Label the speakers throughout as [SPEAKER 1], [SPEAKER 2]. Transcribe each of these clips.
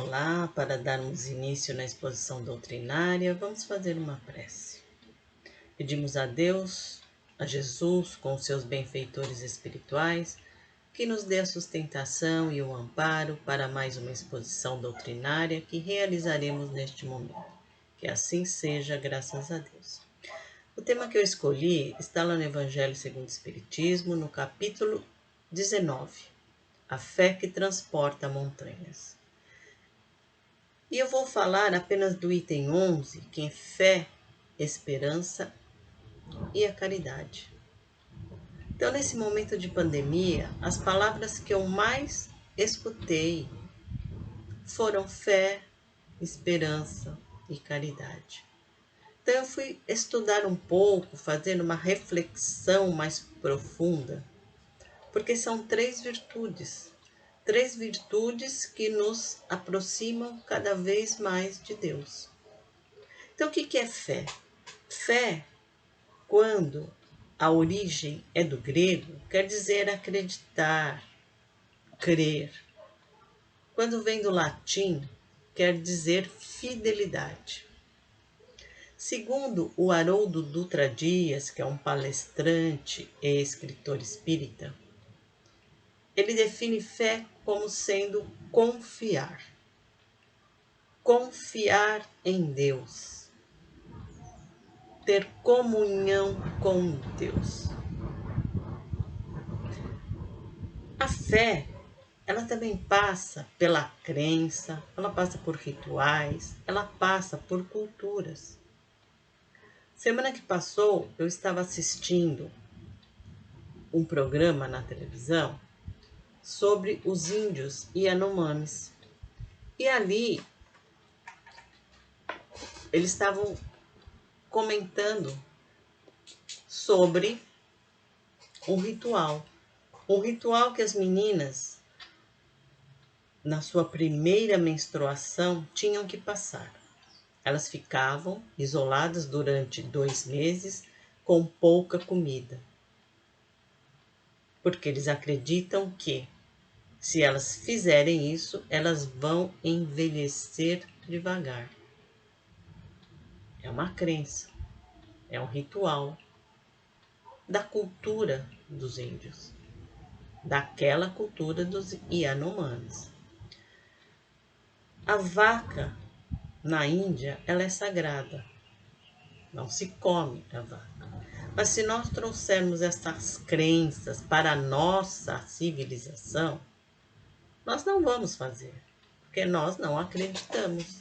[SPEAKER 1] Olá, para darmos início na exposição doutrinária, vamos fazer uma prece. Pedimos a Deus, a Jesus, com seus benfeitores espirituais, que nos dê a sustentação e o amparo para mais uma exposição doutrinária que realizaremos neste momento. Que assim seja, graças a Deus. O tema que eu escolhi está lá no Evangelho segundo o Espiritismo, no capítulo 19, A Fé que Transporta Montanhas. E eu vou falar apenas do item 11, que é fé, esperança e a caridade. Então, nesse momento de pandemia, as palavras que eu mais escutei foram fé, esperança e caridade. Então, eu fui estudar um pouco, fazendo uma reflexão mais profunda, porque são três virtudes que nos aproximam cada vez mais de Deus. Então, o que é fé? Fé, quando a origem é do grego, quer dizer acreditar, crer. Quando vem do latim, quer dizer fidelidade. Segundo o Haroldo Dutra Dias, que é um palestrante e escritor espírita, ele define fé como sendo confiar. Confiar em Deus. Ter comunhão com Deus. A fé, ela também passa pela crença, ela passa por rituais, ela passa por culturas. Semana que passou, eu estava assistindo um programa na televisão sobre os índios Yanomamis. E ali, eles estavam comentando sobre um ritual que as meninas, na sua primeira menstruação, tinham que passar. Elas ficavam isoladas durante 2 meses com pouca comida. Porque eles acreditam que, se elas fizerem isso, elas vão envelhecer devagar. É uma crença, é um ritual da cultura dos índios, daquela cultura dos Yanomamis. A vaca na Índia, ela é sagrada. Não se come a vaca. Mas se nós trouxermos essas crenças para a nossa civilização, nós não vamos fazer. Porque nós não acreditamos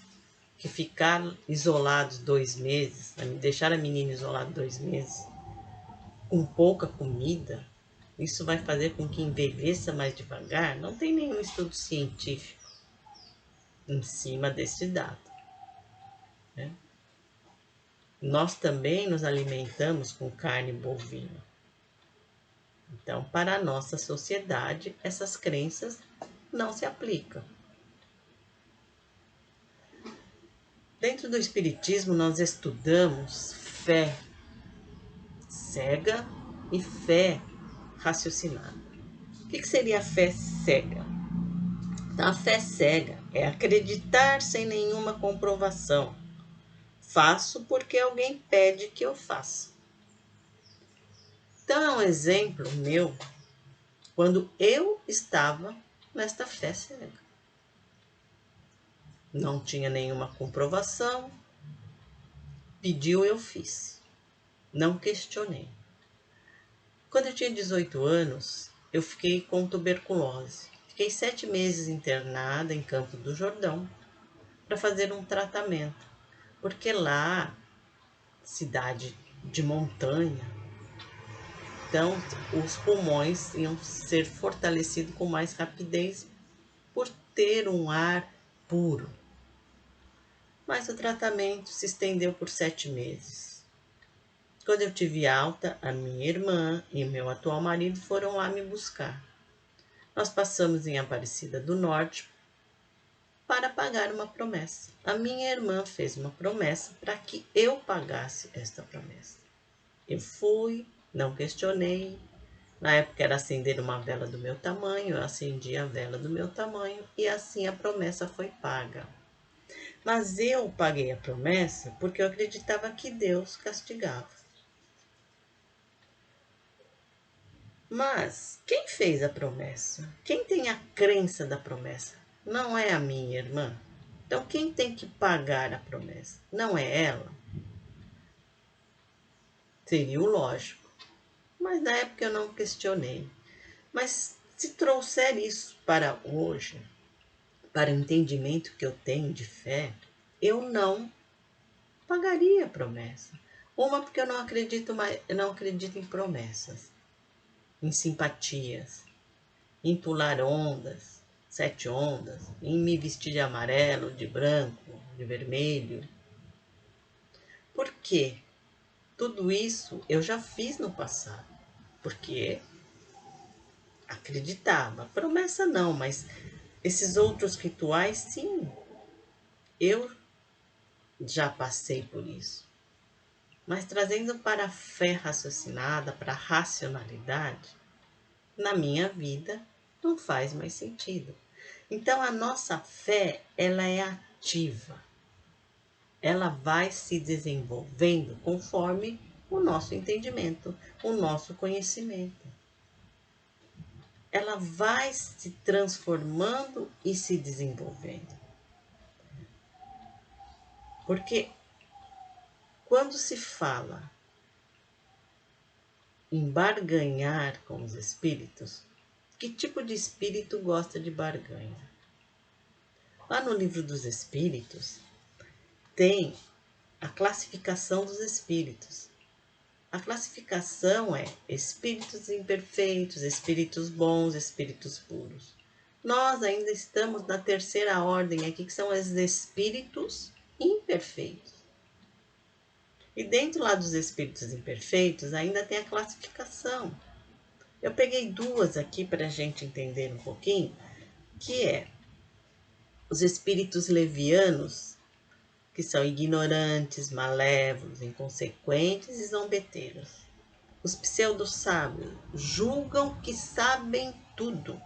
[SPEAKER 1] que ficar isolados 2 meses, deixar a menina isolada 2 meses, com pouca comida, isso vai fazer com que envelheça mais devagar? Não tem nenhum estudo científico em cima desse dado, né? Nós também nos alimentamos com carne bovina. Então, para a nossa sociedade, essas crenças não se aplicam. Dentro do Espiritismo, nós estudamos fé cega e fé raciocinada. O que seria a fé cega? Então, a fé cega é acreditar sem nenhuma comprovação. Faço porque alguém pede que eu faça. Então, é um exemplo meu quando eu estava nesta fé cega. Não tinha nenhuma comprovação, pediu, eu fiz. Não questionei. Quando eu tinha 18 anos, eu fiquei com tuberculose. Fiquei 7 meses internada em Campo do Jordão para fazer um tratamento. Porque lá, cidade de montanha, então os pulmões iam ser fortalecidos com mais rapidez por ter um ar puro. Mas o tratamento se estendeu por 7 meses. Quando eu tive alta, a minha irmã e meu atual marido foram lá me buscar. Nós passamos em Aparecida do Norte para pagar uma promessa. A minha irmã fez uma promessa para que eu pagasse esta promessa. Eu fui, não questionei, Na época era acender uma vela do meu tamanho, eu acendi a vela do meu tamanho e assim a promessa foi paga. Mas eu paguei a promessa porque eu acreditava que Deus castigava. Mas quem fez a promessa? Quem tem a crença da promessa? Não é a minha irmã. Então quem tem que pagar a promessa? Não é ela? Seria o lógico. Mas na época eu não questionei. Mas se trouxer isso para hoje, para o entendimento que eu tenho de fé, eu não pagaria a promessa. Uma porque eu não acredito mais, eu não acredito em promessas, em simpatias, em pular ondas, 7 ondas, em me vestir de amarelo, de branco, de vermelho. Por quê? Tudo isso eu já fiz no passado, porque acreditava. Promessa não, mas esses outros rituais, sim, eu já passei por isso. Mas trazendo para a fé raciocinada, para a racionalidade, na minha vida não faz mais sentido. Então a nossa fé, ela é ativa. Ela vai se desenvolvendo conforme o nosso entendimento, o nosso conhecimento. Ela vai se transformando e se desenvolvendo. Porque quando se fala em barganhar com os espíritos, que tipo de espírito gosta de barganha? Lá no livro dos espíritos tem a classificação dos espíritos. A classificação é espíritos imperfeitos, espíritos bons, espíritos puros. Nós ainda estamos na terceira ordem aqui, que são os espíritos imperfeitos. E dentro lá dos espíritos imperfeitos ainda tem a classificação. Eu peguei duas aqui para a gente entender um pouquinho, que é os espíritos levianos, que são ignorantes, malévolos, inconsequentes e zombeteiros. Os pseudo-sábios julgam que sabem tudo.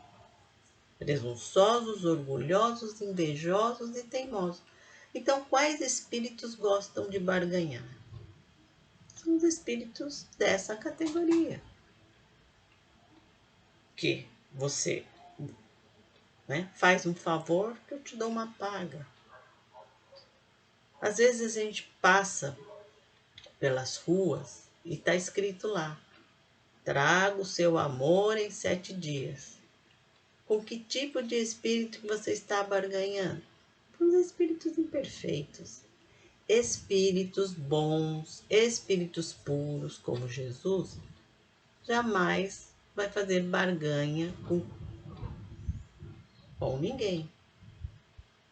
[SPEAKER 1] Presunçosos, orgulhosos, invejosos e teimosos. Então, quais espíritos gostam de barganhar? São os espíritos dessa categoria. Que você, né, faz um favor que eu te dou uma paga. Às vezes a gente passa pelas ruas e está escrito lá: traga o seu amor em 7 dias. Com que tipo de espírito que você está barganhando? Com os espíritos imperfeitos. Espíritos bons, espíritos puros, como Jesus, jamais vai fazer barganha com ninguém.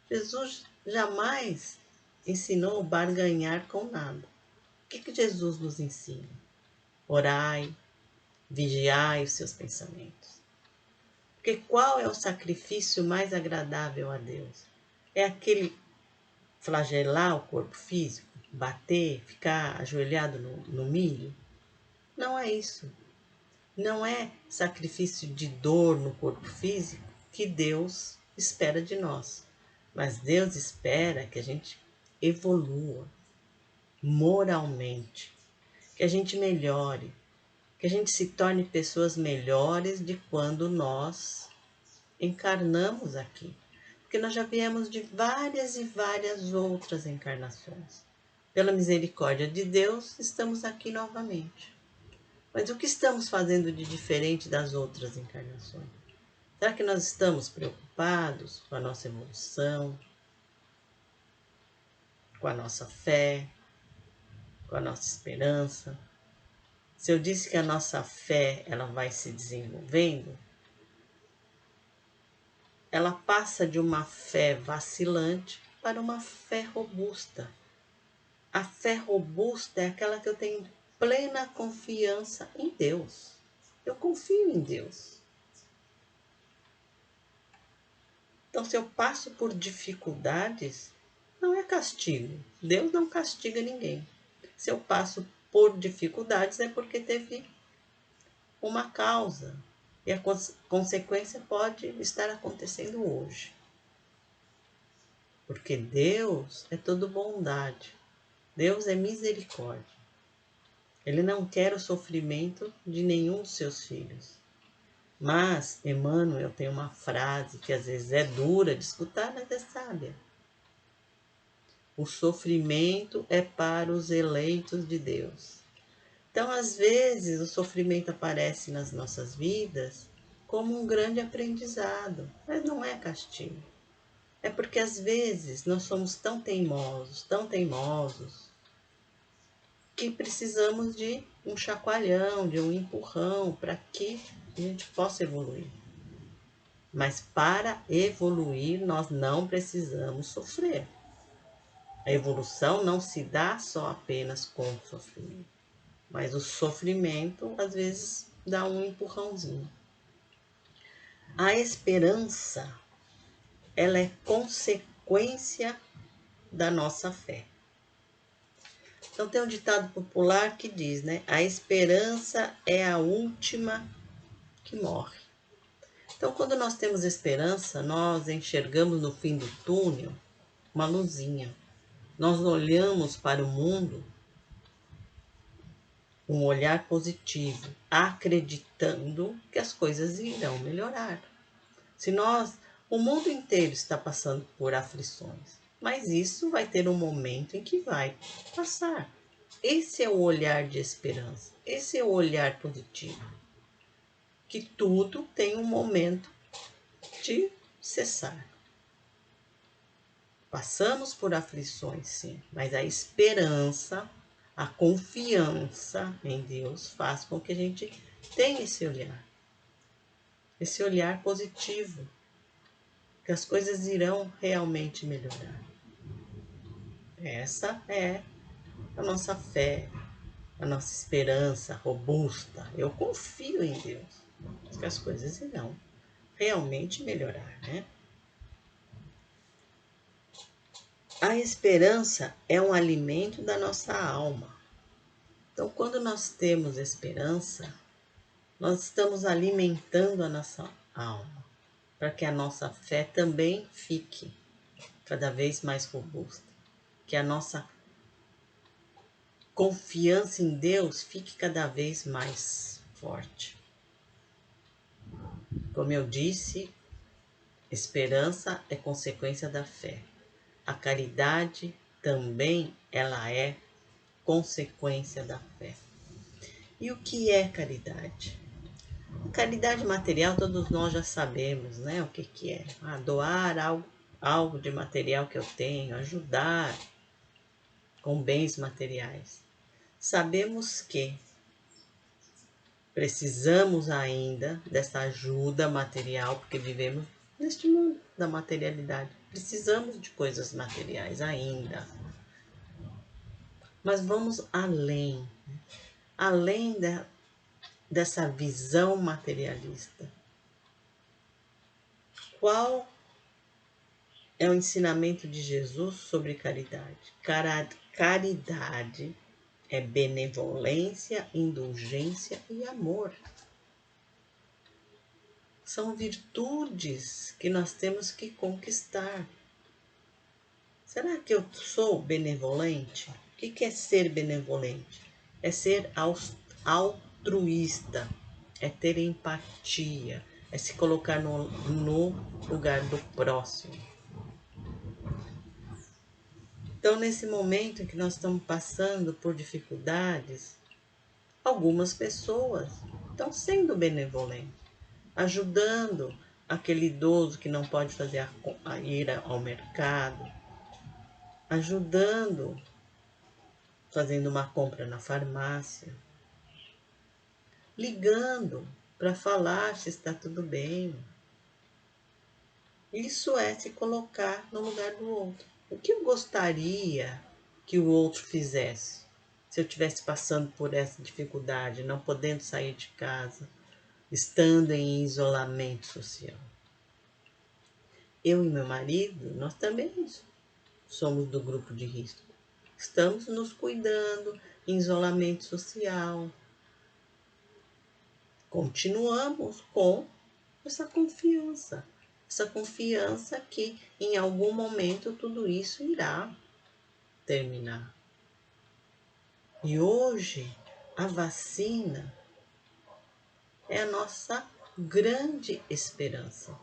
[SPEAKER 1] Jesus jamais ensinou barganhar com nada. O que Jesus nos ensina? Orai, vigiai os seus pensamentos. Porque qual é o sacrifício mais agradável a Deus? É aquele flagelar o corpo físico, bater, ficar ajoelhado no milho? Não é isso. Não é sacrifício de dor no corpo físico que Deus espera de nós. Mas Deus espera que a gente evolua moralmente, que a gente melhore, que a gente se torne pessoas melhores de quando nós encarnamos aqui. Porque nós já viemos de várias e várias outras encarnações. Pela misericórdia de Deus, estamos aqui novamente. Mas o que estamos fazendo de diferente das outras encarnações? Será que nós estamos preocupados com a nossa evolução, com a nossa fé, com a nossa esperança? Se eu disse que a nossa fé ela vai se desenvolvendo, ela passa de uma fé vacilante para uma fé robusta. A fé robusta é aquela que eu tenho plena confiança em Deus. Eu confio em Deus. Então, se eu passo por dificuldades, não é castigo. Deus não castiga ninguém. Se eu passo por dificuldades, é porque teve uma causa. E a consequência pode estar acontecendo hoje. Porque Deus é todo bondade. Deus é misericórdia. Ele não quer o sofrimento de nenhum dos seus filhos. Mas Emmanuel tem uma frase que às vezes é dura de escutar, mas é sábia. O sofrimento é para os eleitos de Deus. Então, às vezes, o sofrimento aparece nas nossas vidas como um grande aprendizado, mas não é castigo. É porque às vezes nós somos tão teimosos, que precisamos de um chacoalhão, de um empurrão para que a gente possa evoluir. Mas para evoluir, nós não precisamos sofrer. A evolução não se dá só apenas com o sofrimento, mas o sofrimento às vezes dá um empurrãozinho. A esperança, ela é consequência da nossa fé. Então tem um ditado popular que diz, né? A esperança é a última que morre. Então, quando nós temos esperança, nós enxergamos no fim do túnel uma luzinha. Nós olhamos para o mundo um olhar positivo, acreditando que as coisas irão melhorar. Se nós, o mundo inteiro está passando por aflições, mas isso vai ter um momento em que vai passar. Esse é o olhar de esperança, esse é o olhar positivo. Que tudo tem um momento de cessar. Passamos por aflições, sim, mas a esperança, a confiança em Deus faz com que a gente tenha esse olhar positivo, que as coisas irão realmente melhorar. Essa é a nossa fé, a nossa esperança robusta. Eu confio em Deus, que as coisas irão realmente melhorar, né? A esperança é um alimento da nossa alma. Então, quando nós temos esperança, nós estamos alimentando a nossa alma, para que a nossa fé também fique cada vez mais robusta, que a nossa confiança em Deus fique cada vez mais forte. Como eu disse, esperança é consequência da fé. A caridade também ela é consequência da fé. E o que é caridade? Caridade material todos nós já sabemos, né? O que é. Doar algo de material que eu tenho, ajudar com bens materiais. Sabemos que precisamos ainda dessa ajuda material, porque vivemos neste mundo da materialidade. Precisamos de coisas materiais ainda. Mas vamos além, além dessa visão materialista. Qual é o ensinamento de Jesus sobre caridade? Caridade é benevolência, indulgência e amor. São virtudes que nós temos que conquistar. Será que eu sou benevolente? O que é ser benevolente? É ser altruísta, é ter empatia, é se colocar no lugar do próximo. Então, nesse momento em que nós estamos passando por dificuldades, algumas pessoas estão sendo benevolentes, ajudando aquele idoso que não pode fazer a ir ao mercado, ajudando, fazendo uma compra na farmácia, ligando para falar se está tudo bem. Isso é se colocar no lugar do outro. O que eu gostaria que o outro fizesse? Se eu estivesse passando por essa dificuldade, não podendo sair de casa, estando em isolamento social. Eu e meu marido, nós também somos do grupo de risco. Estamos nos cuidando em isolamento social. continuamos com essa confiança que em algum momento tudo isso irá terminar. E hoje a vacina é a nossa grande esperança.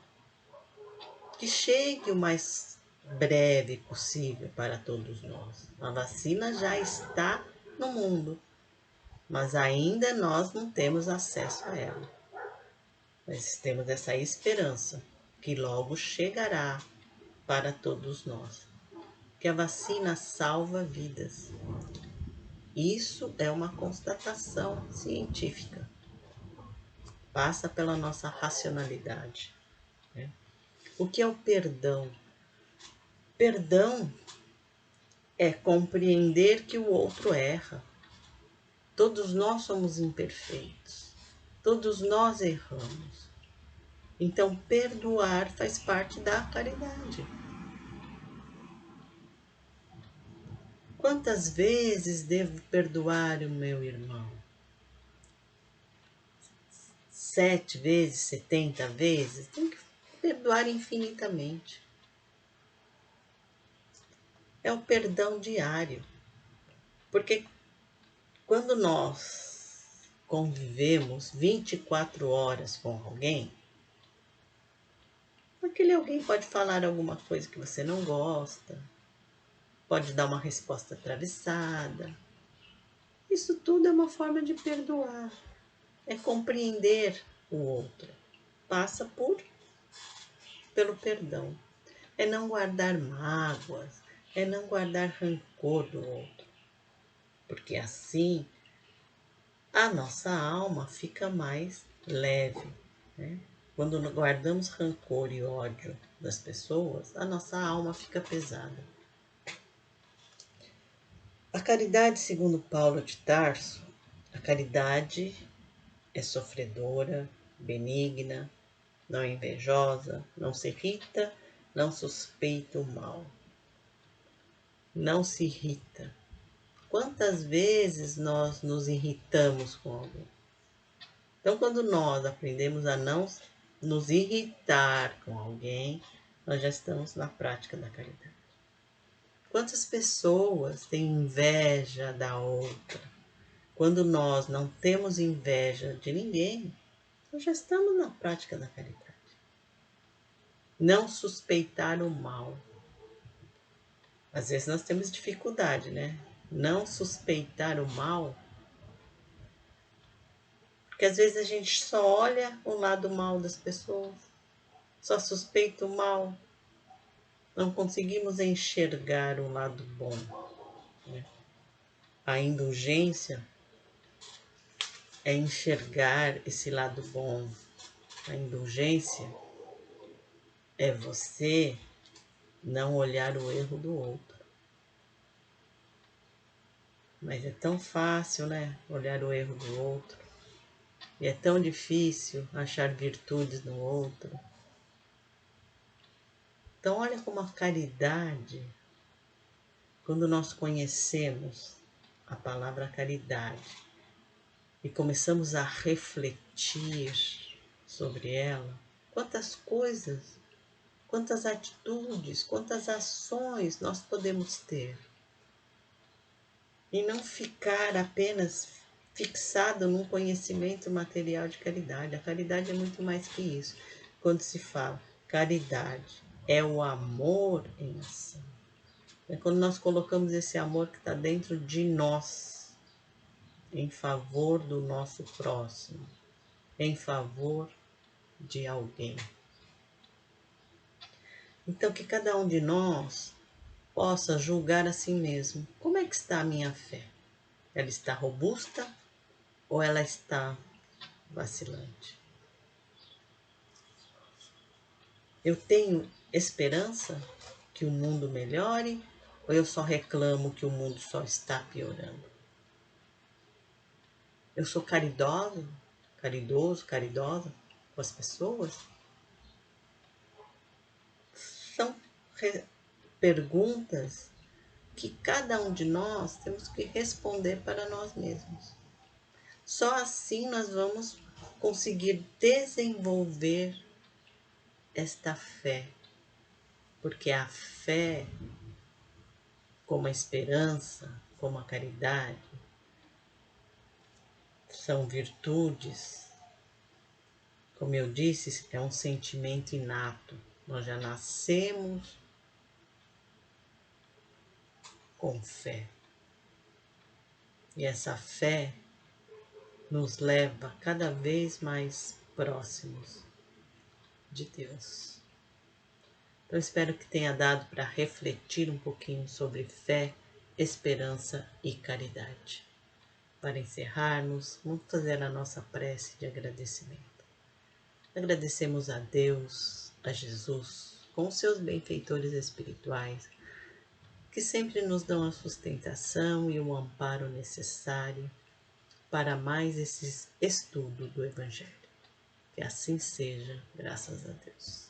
[SPEAKER 1] Que chegue o mais breve possível para todos nós. A vacina já está no mundo, mas ainda nós não temos acesso a ela. Mas temos essa esperança que logo chegará para todos nós. Que a vacina salva vidas. Isso é uma constatação científica. Passa pela nossa racionalidade. Né? O que é o perdão? Perdão é compreender que o outro erra. Todos nós somos imperfeitos. Todos nós erramos. Então, perdoar faz parte da caridade. Quantas vezes devo perdoar o meu irmão? 7 vezes, 70 vezes? Tem que perdoar infinitamente. É o perdão diário. Porque quando nós convivemos 24 horas com alguém, aquele alguém pode falar alguma coisa que você não gosta, pode dar uma resposta atravessada. Isso tudo é uma forma de perdoar. É compreender o outro. Passa pelo perdão. É não guardar mágoas, é não guardar rancor do outro. Porque assim a nossa alma fica mais leve, né? Quando guardamos rancor e ódio das pessoas, a nossa alma fica pesada. A caridade, segundo Paulo de Tarso, a caridade é sofredora, benigna, não é invejosa, não se irrita, não suspeita o mal. Não se irrita. Quantas vezes nós nos irritamos com alguém? Então, quando nós aprendemos a não nos irritar com alguém, nós já estamos na prática da caridade. Quantas pessoas têm inveja da outra? Quando nós não temos inveja de ninguém, nós já estamos na prática da caridade. Não suspeitar o mal. Às vezes nós temos dificuldade, né? Não suspeitar o mal. Porque às vezes a gente só olha o lado mal das pessoas, só suspeita o mal. Não conseguimos enxergar o lado bom. Né? A indulgência é enxergar esse lado bom. A indulgência é você não olhar o erro do outro. Mas é tão fácil, né? Olhar o erro do outro. E é tão difícil achar virtudes no outro. Então, olha como a caridade, quando nós conhecemos a palavra caridade e começamos a refletir sobre ela, quantas coisas, quantas atitudes, quantas ações nós podemos ter. E não ficar apenas fixado num conhecimento material de caridade. A caridade é muito mais que isso. Quando se fala caridade, é o amor em ação. É quando nós colocamos esse amor que está dentro de nós, em favor do nosso próximo, em favor de alguém. Então, que cada um de nós possa julgar a si mesmo. Como é que está a minha fé? Ela está robusta ou ela está vacilante? Eu tenho esperança que o mundo melhore ou eu só reclamo que o mundo só está piorando? Eu sou caridoso, caridosa com as pessoas? São perguntas que cada um de nós temos que responder para nós mesmos. Só assim nós vamos conseguir desenvolver esta fé, porque a fé, como a esperança, como a caridade, são virtudes. Como eu disse, é um sentimento inato. Nós já nascemos com fé. E essa fé nos leva cada vez mais próximos de Deus. Então, espero que tenha dado para refletir um pouquinho sobre fé, esperança e caridade. Para encerrarmos, vamos fazer a nossa prece de agradecimento. Agradecemos a Deus, a Jesus, com os seus benfeitores espirituais, que sempre nos dão a sustentação e o amparo necessário para mais esse estudo do Evangelho. Que assim seja, graças a Deus.